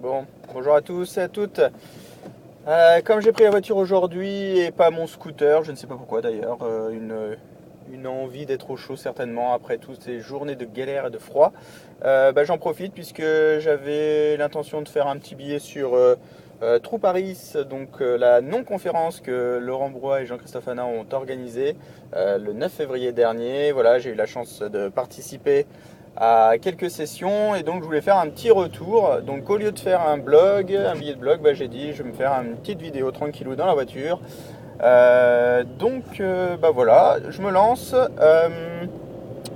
Bon, bonjour à tous et à toutes. Comme j'ai pris la voiture aujourd'hui et pas mon scooter, je ne sais pas pourquoi d'ailleurs, une envie d'être au chaud certainement après toutes ces journées de galère et de froid, j'en profite puisque j'avais l'intention de faire un petit billet sur True Paris, donc la non-conférence que Laurent Brois et Jean-Christophe Hanin ont organisée le 9 février dernier. Voilà, j'ai eu la chance de participer à quelques sessions et donc je voulais faire un petit retour. Donc au lieu de faire un billet de blog, j'ai dit je vais me faire une petite vidéo tranquillou dans la voiture. Voilà, je me lance.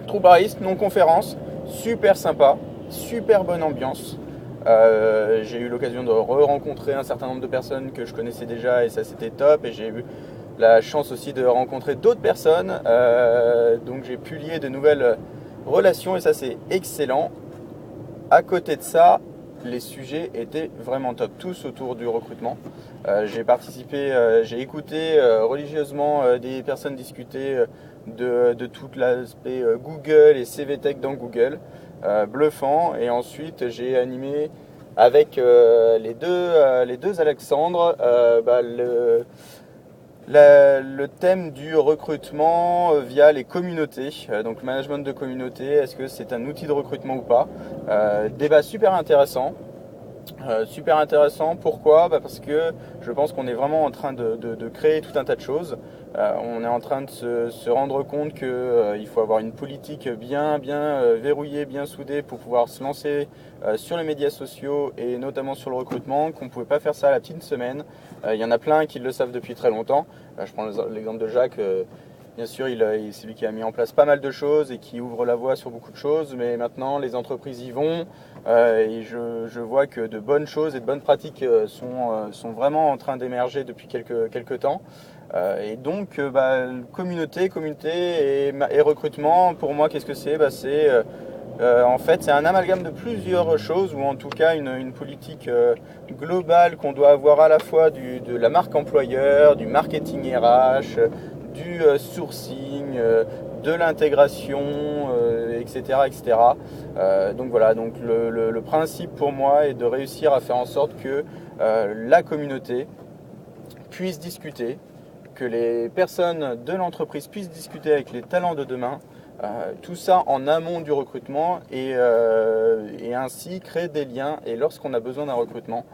Troubariste, non-conférence, super sympa, super bonne ambiance. J'ai eu l'occasion de re-rencontrer un certain nombre de personnes que je connaissais déjà et ça c'était top. Et j'ai eu la chance aussi de rencontrer d'autres personnes. Donc j'ai pu lier de nouvelles relations et ça c'est excellent. À côté de ça, les sujets étaient vraiment top, tous autour du recrutement. J'ai participé, j'ai écouté religieusement des personnes discuter de tout l'aspect Google et CV Tech dans Google, bluffant. Et ensuite, j'ai animé avec les deux Alexandre le thème du recrutement via les communautés, donc management de communauté, est-ce que c'est un outil de recrutement ou pas? Débat super intéressant, pourquoi? Parce que je pense qu'on est vraiment en train de créer tout un tas de choses. On est en train de se rendre compte qu'il faut avoir une politique bien verrouillée, bien soudée pour pouvoir se lancer sur les médias sociaux et notamment sur le recrutement, qu'on ne pouvait pas faire ça à la petite semaine. Il y en a plein qui le savent depuis très longtemps. Je prends l'exemple de Jacques. Bien sûr, c'est lui qui a mis en place pas mal de choses et qui ouvre la voie sur beaucoup de choses, mais maintenant les entreprises y vont et je vois que de bonnes choses et de bonnes pratiques sont vraiment en train d'émerger depuis quelques temps. Et donc, communauté et recrutement, pour moi, qu'est-ce que c'est? En fait, c'est un amalgame de plusieurs choses, ou en tout cas une politique globale qu'on doit avoir à la fois de la marque employeur, du marketing RH, du sourcing, de l'intégration, etc., etc. Donc voilà, donc le principe pour moi est de réussir à faire en sorte que la communauté puisse discuter, que les personnes de l'entreprise puissent discuter avec les talents de demain, tout ça en amont du recrutement et ainsi créer des liens. Et lorsqu'on a besoin d'un recrutement,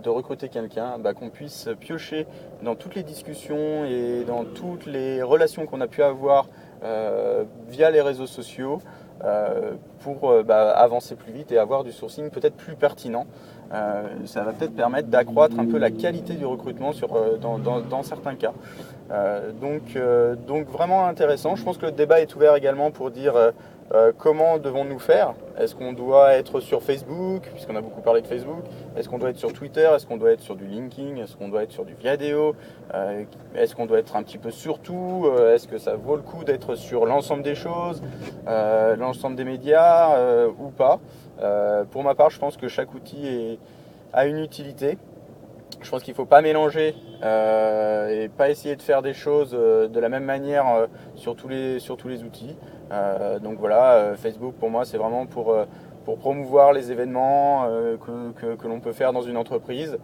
de recruter quelqu'un, qu'on puisse piocher dans toutes les discussions et dans toutes les relations qu'on a pu avoir via les réseaux sociaux pour avancer plus vite et avoir du sourcing peut-être plus pertinent. Ça va peut-être permettre d'accroître un peu la qualité du recrutement dans certains cas. Donc vraiment intéressant. Je pense que le débat est ouvert également pour dire comment devons-nous faire. Est-ce qu'on doit être sur Facebook, puisqu'on a beaucoup parlé de Facebook? Est-ce qu'on doit être sur Twitter? Est-ce qu'on doit être sur du LinkedIn? Est-ce qu'on doit être sur du Viadeo? Est-ce qu'on doit être un petit peu sur tout? Est-ce que ça vaut le coup d'être sur l'ensemble des choses, l'ensemble des médias ou pas? Pour ma part, je pense que chaque outil a une utilité. Je pense qu'il ne faut pas mélanger et pas essayer de faire des choses de la même manière sur tous les outils. Donc voilà, Facebook pour moi c'est vraiment pour promouvoir les événements que l'on peut faire dans une entreprise.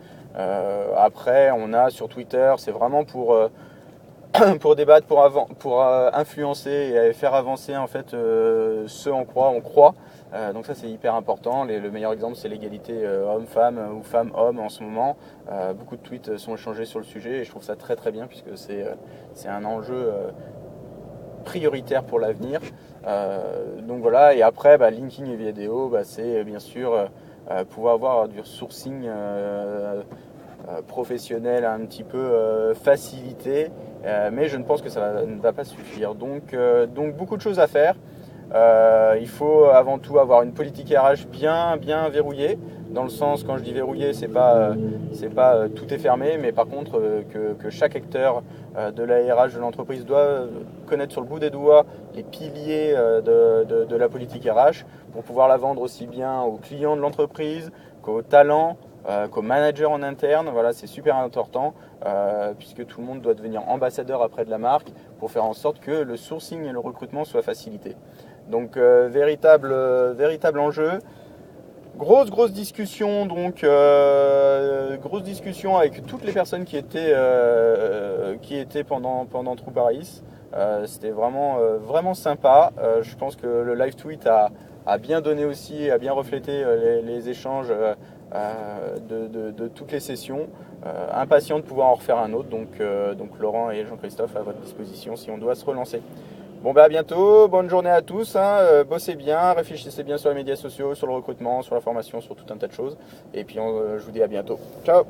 Après on a sur Twitter, c'est vraiment pour débattre, pour influencer et faire avancer en fait ce en quoi on croit. Donc ça c'est hyper important. Le meilleur exemple c'est l'égalité homme-femme ou femme-homme en ce moment. Beaucoup de tweets sont échangés sur le sujet et je trouve ça très très bien puisque c'est un enjeu prioritaire pour l'avenir. Donc voilà, et après linking et vidéo, c'est bien sûr pouvoir avoir du sourcing professionnel un petit peu facilité, mais je ne pense que ça ne va pas suffire. Donc beaucoup de choses à faire. Il faut avant tout avoir une politique RH bien verrouillée. Dans le sens, quand je dis verrouillé, c'est pas tout est fermé, mais par contre que chaque acteur de la RH de l'entreprise doit connaître sur le bout des doigts les piliers de la politique RH pour pouvoir la vendre aussi bien aux clients de l'entreprise qu'aux talents, qu'aux managers en interne. Voilà, c'est super important puisque tout le monde doit devenir ambassadeur après de la marque pour faire en sorte que le sourcing et le recrutement soient facilités. Donc véritable enjeu. Grosse discussion, donc grosse discussion avec toutes les personnes qui étaient pendant True Paris. C'était vraiment sympa. Je pense que le live tweet a bien donné aussi, a bien reflété les échanges de toutes les sessions. Impatient de pouvoir en refaire un autre, donc Laurent et Jean-Christophe à votre disposition si on doit se relancer. Bon bah à bientôt, bonne journée à tous, hein, bossez bien, réfléchissez bien sur les médias sociaux, sur le recrutement, sur la formation, sur tout un tas de choses. Et puis je vous dis à bientôt. Ciao!